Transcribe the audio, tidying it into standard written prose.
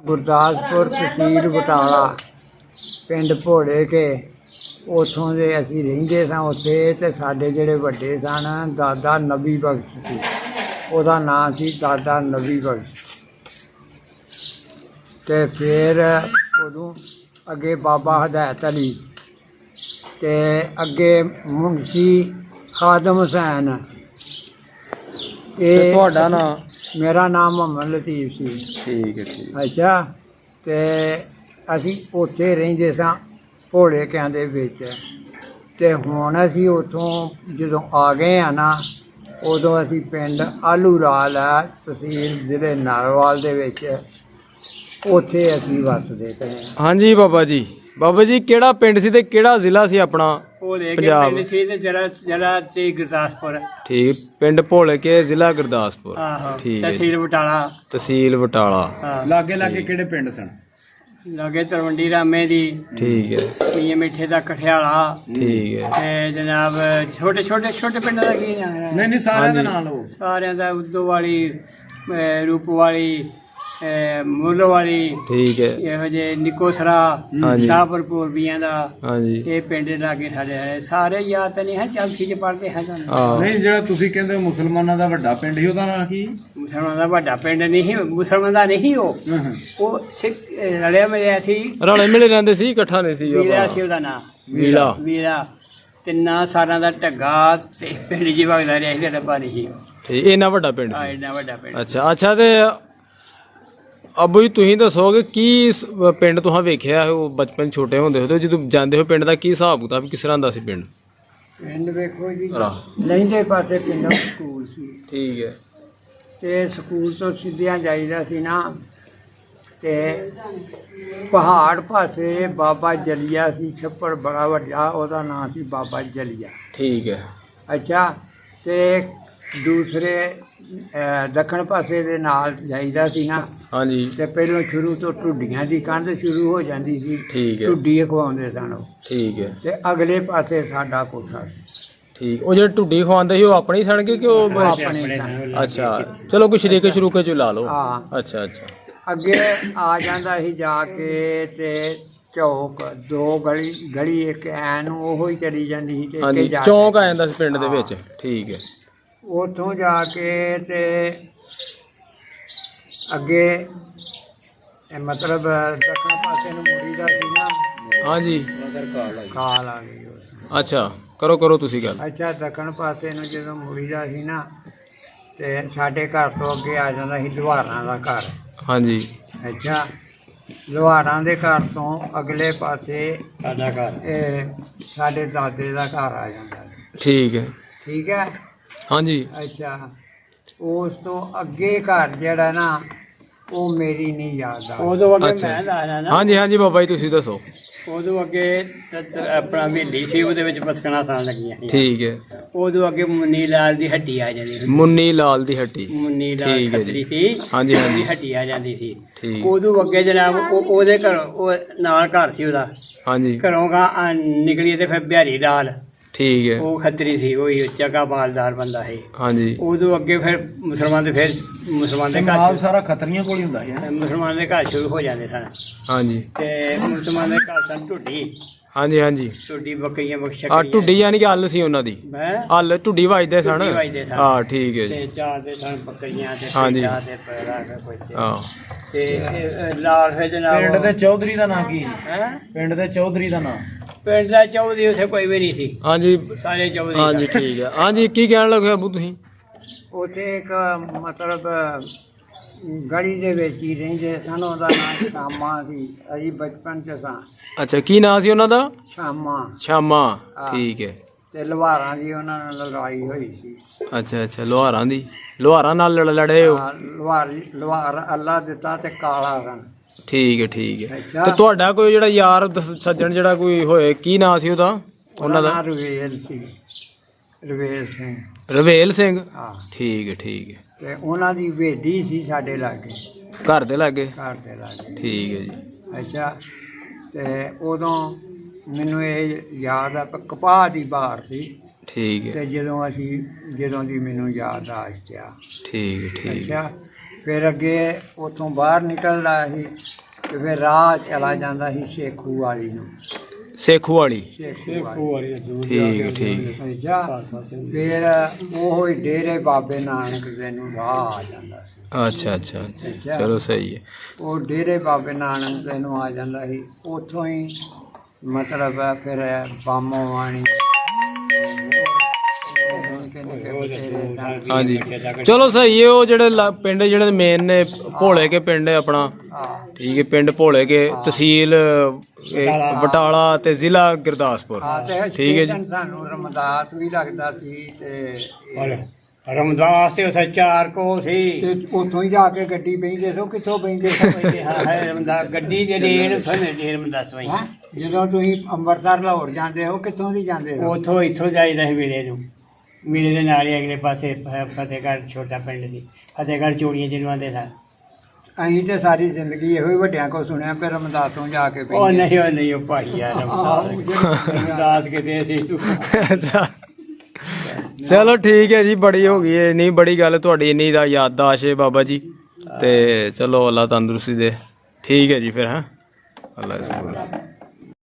ਗੁਰਦਾਸਪੁਰ ਤਹਿਸੀਲ ਬਟਾਲਾ ਪਿੰਡ ਭੋੜੇ ਕੇ ਉੱਥੋਂ ਦੇ ਅਸੀਂ ਰਹਿੰਦੇ ਸਾਂ ਉੱਥੇ। ਤੇ ਸਾਡੇ ਜਿਹੜੇ ਵੱਡੇ ਸਨ ਦਾਦਾ ਨਬੀ ਬਖਸ਼ ਸੀ, ਉਹਦਾ ਨਾਂ ਸੀ ਦਾਦਾ ਨਬੀ ਬਖਸ਼। ਤੇ ਫਿਰ ਉਦੋਂ ਅੱਗੇ ਬਾਬਾ ਹਦਾਇਤ ਅਲੀ ਤੇ ਅੱਗੇ ਮੁਨਸ਼ੀ ਖਾਦਮ ਹੁਸੈਨ। ਤੇ ਤੁਹਾਡਾ ਨਾਂ? ਮੇਰਾ ਨਾਮ ਮੁਹੰਮਦ ਲਤੀਫ ਸੀ। ਠੀਕ ਹੈ ਠੀਕ। ਅੱਛਾ, ਤੇ ਅਸੀਂ ਉੱਥੇ ਰਹਿੰਦੇ ਸਾਂ ਭੋੜੇ ਕਿਆਂ ਦੇ ਵਿੱਚ। ਤੇ ਹੁਣ ਅਸੀਂ ਉੱਥੋਂ ਜਦੋਂ ਆ ਗਏ ਆ ਨਾ, ਉਦੋਂ ਅਸੀਂ ਪਿੰਡ ਆਲੂ ਲਾਲ ਹੈ, ਤਹਿਸੀਲ ਜ਼ਿਲ੍ਹੇ ਨਾਰੋਵਾਲ ਦੇ ਵਿੱਚ, ਉੱਥੇ ਅਸੀਂ ਵੱਸਦੇ ਪਏ ਹਾਂ। ਹਾਂਜੀ ਬਾਬਾ ਜੀ, ਬਾਬਾ ਜੀ ਕਿਹੜਾ ਪਿੰਡ ਸੀ ਤੇ ਕਿਹੜਾ ਜ਼ਿਲ੍ਹਾ ਸੀ ਆਪਣਾ? ਪੰਜਾਬ ਸੀ ਤੇ ਜਿਹੜਾ ਸੀ ਗੁਰਦਾਸਪੁਰ। ਠੀਕ, ਪਿੰਡ ਭੋਲੇ ਕੇ ਜ਼ਿਲ੍ਹਾ ਗੁਰਦਾਸਪੁਰ। ਆਹੋ, ਠੀਕ ਹੈ। ਤਹਿਸੀਲ ਬਟਾਲਾ। ਤਹਿਸੀਲ ਬਟਾਲਾ। ਲਾਗੇ ਲਾਗੇ ਕਿਹੜੇ ਪਿੰਡ ਸਨ? ਲਾਗੇ ਤਲਵੰਡੀ ਰਾਮੇ ਦੀ। ਠੀਕ ਹੈ। ਮੀਆਂ ਮਿੱਠੇ ਦਾ ਕਠਿਆਲਾ। ਠੀਕ ਹੈ। ਤੇ ਜਨਾਬ ਛੋਟੇ ਪਿੰਡਾਂ ਦਾ ਕੀ ਨਾਮ ਹੈ? ਨਹੀਂ ਸਾਰਿਆਂ ਦੇ ਨਾਂ ਲਓ। ਸਾਰਿਆਂ ਦਾ ਉਦੋਂ ਵਾਲੀ, ਰੂਪ ਵਾਲੀ, ਮੁੱਲ ਵਾਲੀ। ਠੀਕ ਹੈ। ਇਹੋ ਜਿਹੇ ਨਿਕੋਸਰਾ, ਸ਼ਾਹਪੁਰ ਪੂਰਬੀਆਂ ਦਾ। ਹਾਂਜੀ, ਇਹ ਪਿੰਡ ਲਾਗੇ ਸਾਡੇ ਹੈ। ਸਾਰੇ ਯਾਦ ਤਾਂ ਨਹੀਂ ਹੈ, ਚਲਸੀ ਚ ਪੜ੍ਹਦੇ ਹੈ ਤੁਹਾਨੂੰ। ਨਹੀਂ ਜਿਹੜਾ ਤੁਸੀਂ ਕਹਿੰਦੇ ਮੁਸਲਮਾਨਾਂ ਦਾ ਵੱਡਾ ਪਿੰਡ ਸੀ, ਉਹਦਾ ਨਾਂ ਕੀ? ਮੁਸਲਮਾਨਾਂ ਦਾ ਵੱਡਾ ਪਿੰਡ ਨਹੀਂ ਸੀ, ਮੁਸਲਮਾਨ ਦਾ ਨਹੀਂ ਉਹ ਸਿੱਖ ਰਲਿਆ ਮਿਲਿਆ ਸੀ, ਰਲੇ ਮਿਲੇ ਰਹਿੰਦੇ ਸੀ, ਇਕੱਠਾ ਨਹੀਂ ਸੀ। ਵੀਰਾ ਸੀ ਉਹਦਾ ਨਾਂ। ਵੀਰਾ 3 ਸਾਲਾਂ ਦਾ ਢੱਗਾ ਤੇ ਪਿੰਡ ਜੀ ਵਗਦਾ ਰਿਹਾ ਸੀ, ਡੱਬਾ ਨਹੀਂ ਸੀ। ਠੀਕ, ਇੰਨਾ ਵੱਡਾ ਪਿੰਡ ਸੀ। ਇੰਨਾ ਵੱਡਾ ਪਿੰਡ। ਅੱਛਾ ਤੇ ਅੱਬੂ ਜੀ ਤੁਸੀਂ ਦੱਸੋਗੇ ਕੀ ਪਿੰਡ ਤੁਸੀਂ ਵੇਖਿਆ ਉਹ ਬਚਪਨ ਛੋਟੇ ਹੁੰਦੇ ਹੋ ਤੇ ਜਦੋਂ ਜਾਂਦੇ ਹੋ ਪਿੰਡ ਦਾ ਕੀ ਹਿਸਾਬ ਕਿਤਾਬ, ਕਿਸ ਤਰ੍ਹਾਂ ਦਾ ਸੀ ਪਿੰਡ? ਪਿੰਡ ਵੇਖੋ ਜੀ, ਲਹਿੰਦੇ ਪਾਸੇ ਪਿੰਡੋਂ ਸਕੂਲ ਸੀ। ਠੀਕ ਹੈ। ਤੇ ਸਕੂਲ ਤੋਂ ਸਿੱਧਿਆਂ ਜਾਈਦਾ ਸੀ ਨਾ, ਤੇ ਪਹਾੜ ਪਾਸੇ ਬਾਬਾ ਜਲੀਆ ਸੀ, ਛੱਪੜ ਬੜਾ ਵੱਡਾ, ਉਹਦਾ ਨਾਂ ਸੀ ਬਾਬਾ ਜਲੀਆ। ਠੀਕ ਹੈ। ਅੱਛਾ, ਤੇ ਦੂਸਰੇ ਦੱਖਣ ਪਾਸੇ ਦੇ ਨਾਲ ਜਾਈਦਾ ਸੀ ਨਾ। ਹਾਂਜੀ। ਤੇ ਪਹਿਲਾਂ ਸ਼ੁਰੂ ਤੋਂ ਢੁੱਡੀਆਂ ਦੀ ਕੰਧ ਸ਼ੁਰੂ ਹੋ ਜਾਂਦੀ ਸੀ। ਠੀਕ ਹੈ। ਢੁੱਡੀ ਖਵਾਉਂਦੇ ਸਨ ਉਹ। ਠੀਕ ਹੈ। ਤੇ ਅਗਲੇ ਪਾਸੇ ਸਾਡਾ ਕੋਠਾ ਸੀ। ਠੀਕ, ਉਹ ਜਿਹੜੇ ਢੁੱਡੀ ਖਵਾਉਂਦੇ ਸੀ ਉਹ ਆਪਣੇ ਹੀ ਸਣ ਕਿ ਉਹ ਆਪਣੇ ਸਨ। ਅੱਛਾ, ਚਲੋ ਕੋਈ ਸ਼ਰੀਕੇ ਚ ਲਾ ਲਓ। ਹਾਂ। ਅੱਛਾ। ਅੱਗੇ ਆ ਜਾਂਦਾ ਸੀ ਜਾ ਕੇ, ਤੇ ਚੌਕ 2 ਗਲੀ ਇੱਕ ਐਨ ਉਹੋ ਹੀ ਚਲੀ ਜਾਂਦੀ ਸੀ। ਤੇ ਹਾਂਜੀ, ਚੌਂਕ ਆ ਜਾਂਦਾ ਸੀ ਪਿੰਡ ਦੇ ਵਿੱਚ। ਠੀਕ ਹੈ। ਉੱਥੋਂ ਜਾ ਕੇ ਤੇ ਅੱਗੇ ਮਤਲਬ ਦੱਖਣ ਪਾਸੇ ਨੂੰ ਮੁੜੀਦਾ ਸੀ ਨਾ। ਹਾਂਜੀ। ਕਾਲ ਆ ਗਈ। ਅੱਛਾ, ਕਰੋ ਤੁਸੀਂ ਗੱਲ। ਅੱਛਾ, ਦੱਖਣ ਪਾਸੇ ਨੂੰ ਜਦੋਂ ਮੁੜੀਦਾ ਸੀ ਨਾ, ਤੇ ਸਾਡੇ ਘਰ ਤੋਂ ਅੱਗੇ ਆ ਜਾਂਦਾ ਸੀ ਲੁਹਾਰਾਂ ਦਾ ਘਰ। ਹਾਂਜੀ। ਅੱਛਾ, ਲੁਹਾਰਾਂ ਦੇ ਘਰ ਤੋਂ ਅਗਲੇ ਪਾਸੇ ਸਾਡਾ ਘਰ, ਸਾਡੇ ਦਾਦੇ ਦਾ ਘਰ ਆ ਜਾਂਦਾ ਸੀ। ਠੀਕ ਹੈ। ਠੀਕ ਹੈ। ਹਾਂਜੀ। ਅੱਛਾ, ਉਸ ਤੋਂ ਅੱਗੇ ਘਰ ਜਿਹੜਾ ਨਾ, ਉਹ ਮੇਰੀ ਨਹੀਂ ਯਾਦ ਆ। ਉਦੋਂ ਅੱਗੇ ਅੱਛਾ। ਮੈਂ ਦੱਸਦਾ ਨਾ, ਹਾਂਜੀ ਬਾਬਾ ਜੀ ਤੁਸੀਂ ਦੱਸੋ। ਉਦੋਂ ਅੱਗੇ ਆਪਣਾ ਹਵੇਲੀ ਸੀ, ਉਹਦੇ ਵਿੱਚ ਪਸਕਣਾ ਸਾਂ ਲੱਗੀਆਂ ਸੀ। ਠੀਕ ਹੈ। ਉਦੋਂ ਅੱਗੇ ਮੁੰਨੀ ਲਾਲ ਦੀ ਹੱਟੀ ਆ ਜਾਂਦੀ ਸੀ। ਮੁੰਨੀ ਲਾਲ ਦੀ ਹੱਟੀ। ਮੁੰਨੀ ਲਾਲ ਠੀਕ ਹੈ ਜੀ। ਖੱਤਰੀ ਸੀ। ਹਾਂਜੀ। ਉਹਦੀ ਹੱਟੀ ਆ ਜਾਂਦੀ ਸੀ। ਠੀਕ। ਉਦੋਂ ਅੱਗੇ ਜਨਾਬ ਉਹਦੇ ਘਰ, ਉਹ ਨਾਲ ਘਰ ਸੀ ਉਹਦਾ। ਹਾਂਜੀ। ਘਰੋਂ ਨਿਕਲੀ ਤੇ ਫਿਰ ਬਿਹਾਰੀ ਲਾਲ। ਠੀਕ ਹੈ। ਉਹ ਖੱਤਰੀ ਸੀ, ਉਹੀ ਚੰਗਾ ਮਾਲਦਾਰ ਬੰਦਾ ਸੀ। ਹਾਂਜੀ। ਉਦੋਂ ਅੱਗੇ ਫਿਰ ਮੁਸਲਮਾਨ ਦੇ ਮਾਲ ਘਰ, ਸਾਰਾ ਖੱਤਰੀਆਂ ਕੋਲ ਹੀ ਹੁੰਦਾ ਹੈ। ਮੁਸਲਮਾਨ ਦੇ ਘਰ ਸ਼ੁਰੂ ਹੋ ਜਾਂਦੇ ਸਨ। ਹਾਂਜੀ। ਤੇ ਮੁਸਲਮਾਨ ਦੇ ਘਰ ਸਨ ਢੁੱਡੀ। ਹਾਂਜੀ। ਢੁੱਡੀ ਬੱਕਰੀਆਂ ਆ ਢੁੱਡੀ ਯਾਨੀ ਕਿ ਹੱਲ ਸੀ ਉਹਨਾਂ ਦੀ। ਹੱਲ ਢੁੱਡੀ ਵੱਜਦੇ ਸਨ। ਹਾਂ, ਠੀਕ ਹੈ ਜੀ। ਤੇ ਚਾਰ ਦੇ ਸਨ ਬੱਕਰੀਆਂ ਤੇ ਹਾਂਜੀ। ਭੇਡਾਂ ਤੇ ਪੈਰਾ ਕੁਝ। ਹਾਂ। ਤੇ ਲਾਲ ਫਿਰ ਜਨਾਬ ਪਿੰਡ ਦੇ ਚੌਧਰੀ ਦਾ ਨਾਂ ਕੀ? ਹੈ ਪਿੰਡ ਦੇ ਚੌਧਰੀ ਦਾ ਨਾਂ? ਪਿੰਡ ਦਾ ਚੌਧਰੀ ਉੱਥੇ ਕੋਈ ਵੀ ਨਹੀਂ ਸੀ। ਹਾਂਜੀ। ਸਾਰੇ ਚੌਧਰੀ ਹਾਂਜੀ, ਠੀਕ ਹੈ। ਹਾਂਜੀ, ਕੀ ਕਹਿਣ ਲੱਗੇ ਅਬੂ ਤੁਸੀਂ? ਉੱਥੇ ਇੱਕ ਮਤਲਬ ਗਲੀ ਦੇ ਵਿੱਚ ਹੀ ਰਹਿੰਦੇ ਸਨ, ਉਹਦਾ ਨਾਂ ਸ਼ਾਮਾ ਸੀ। ਅਸੀਂ ਬਚਪਨ 'ਚ ਸਾਂ। ਅੱਛਾ, ਕੀ ਨਾਂ ਸੀ ਉਹਨਾਂ ਦਾ? ਸ਼ਾਮਾ। ਠੀਕ ਹੈ। ਤੇ ਲੁਹਾਰਾਂ ਦੀ ਉਹਨਾਂ ਨਾਲ ਲੜਾਈ ਹੋਈ ਸੀ। ਅੱਛਾ, ਲੁਹਾਰਾਂ ਨਾਲ ਲੜੇ ਹੋ? ਲੁਹਾਰ ਅੱਲਾ ਦਿੱਤਾ ਤੇ ਕਾਲਾ ਸਨ। ਠੀਕ ਹੈ। ਅੱਛਾ। ਤੇ ਤੁਹਾਡਾ ਕੋਈ ਜਿਹੜਾ ਯਾਰ ਸੱਜਣ ਜਿਹੜਾ ਕੋਈ ਹੋਏ, ਕੀ ਨਾਂ ਸੀ ਉਹਦਾ? ਉਹਨਾਂ ਦਾ ਰਵੇਲ ਸੀ, ਰਵੇਲ ਸਿੰਘ। ਰਵੇਲ ਸਿੰਘ। ਹਾਂ। ਠੀਕ ਹੈ। ਤੇ ਉਹਨਾਂ ਦੀ ਹਵੇਲੀ ਸੀ ਸਾਡੇ ਲਾਗੇ, ਘਰ ਦੇ ਲਾਗੇ। ਘਰ ਦੇ ਲਾਗੇ। ਠੀਕ ਹੈ ਜੀ। ਅੱਛਾ, ਤੇ ਉਦੋਂ ਮੈਨੂੰ ਇਹ ਯਾਦ ਆ, ਕਪਾਹ ਦੀ ਬਾਰ ਸੀ। ਠੀਕ ਹੈ। ਤੇ ਜਦੋਂ ਦੀ ਮੈਨੂੰ ਯਾਦ ਆ। ਠੀਕ ਹੈ। ਅੱਛਾ, ਫਿਰ ਅੱਗੇ ਉੱਥੋਂ ਬਾਹਰ ਨਿਕਲਦਾ ਸੀ ਤੇ ਫਿਰ ਰਾਹ ਚਲਾ ਜਾਂਦਾ ਸੀ ਸ਼ੇਖੂ ਵਾਲੀ ਨੂੰ। ਸੇਖੂ ਵਾਲੀ। ਸ਼ੇਖੂ ਵਾਲੀ ਠੀਕ ਠੀਕ। ਅੱਛਾ, ਫਿਰ ਉਹ ਹੀ ਡੇਰੇ ਬਾਬੇ ਨਾਨਕ ਦੇ ਨੂੰ ਰਾਹ ਆ ਜਾਂਦਾ ਸੀ। ਅੱਛਾ ਅੱਛਾ ਅੱਛਾ, ਚਲੋ ਸਹੀ ਹੈ। ਉਹ ਡੇਰੇ ਬਾਬੇ ਨਾਨਕ ਦੇ ਨੂੰ ਆ ਜਾਂਦਾ ਸੀ। ਉੱਥੋਂ ਹੀ ਮਤਲਬ ਹੈ ਫਿਰ ਬਾਮੋ ਵਾਣੀ ਹਾਂਜੀ ਚਲੋ ਸਹੀ ਹੈ। ਉਹ ਜਿਹੜੇ ਪਿੰਡ ਜਿਹੜੇ ਮੇਨ ਨੇ ਭੋਲੇ ਕੇ ਪਿੰਡ ਹੈ ਆਪਣਾ, ਠੀਕ ਹੈ, ਪਿੰਡ ਭੋਲੇ ਕੇ, ਤਹਿਸੀਲ ਬਟਾਲਾ ਤੇ ਜ਼ਿਲ੍ਹਾ ਗੁਰਦਾਸਪੁਰ। ਠੀਕ ਹੈ ਜੀ। ਸਾਨੂੰ ਰਮਦਾਸ ਵੀ ਲੱਗਦਾ ਸੀ ਤੇ ਰਮਦਾਸ ਤੇ ਉੱਥੇ 4 ਕੋ ਸੀ ਤੇ ਉੱਥੋਂ ਹੀ ਜਾ ਕੇ ਗੱਡੀ ਬਹਿੰਦੇ ਸੋ। ਕਿੱਥੋਂ ਬਹਿੰਦੇ ਸੋ? ਰਮਦਾਸ ਗੱਡੀ ਦੇ ਰੇਲ ਉੱਥੋਂ ਮਿਲਦੀ ਰਮਦਾਸ ਵਈ। ਹੈਂ? ਜਦੋਂ ਤੁਸੀਂ ਅੰਮ੍ਰਿਤਸਰ ਲਾਹੌਰ ਜਾਂਦੇ ਹੋ ਕਿੱਥੋਂ ਦੀ ਜਾਂਦੇ ਹੋ? ਉੱਥੋਂ ਇੱਥੋਂ ਜਾਈਦਾ ਸੀ ਵੀਰੇ ਨੂੰ। ਮੇਰੇ ਦੇ ਨਾਲ ਹੀ ਅਗਲੇ ਪਾਸੇ ਫਤਿਹਗੜ੍ਹ ਛੋਟਾ ਪਿੰਡ ਸੀ, ਫਤਿਹਗੜ੍ਹ ਚੋੜੀਆਂ ਜਿਹਨੂੰ ਆਉਂਦੇ ਸਨ। ਅਸੀਂ ਤੇ ਸਾਰੀ ਜ਼ਿੰਦਗੀ ਇਹੋ ਹੀ ਵੱਡਿਆਂ ਕੋਲ ਸੁਣਿਆ ਕਿ ਰਮਦਾਸੋਂ ਜਾ ਕੇ ਉਹ ਨਹੀਂ ਉਹ ਭਾਈ ਆ ਰਮਦਾਸ ਕਿਤੇ ਸੀ ਤੂੰ। ਅੱਛਾ ਚਲੋ ਠੀਕ ਹੈ ਜੀ। ਬੜੀ ਹੋ ਗਈ ਹੈ, ਨਹੀਂ ਬੜੀ ਗੱਲ ਤੁਹਾਡੀ ਇੰਨੀ ਦਾ ਯਾਦਦਾਸ਼ਤ ਹੈ ਬਾਬਾ ਜੀ। ਤੇ ਚਲੋ ਅੱਲਾ ਤੰਦਰੁਸਤੀ ਦੇ। ਠੀਕ ਹੈ ਜੀ ਫਿਰ। ਹਾਂ ਅੱਲਾ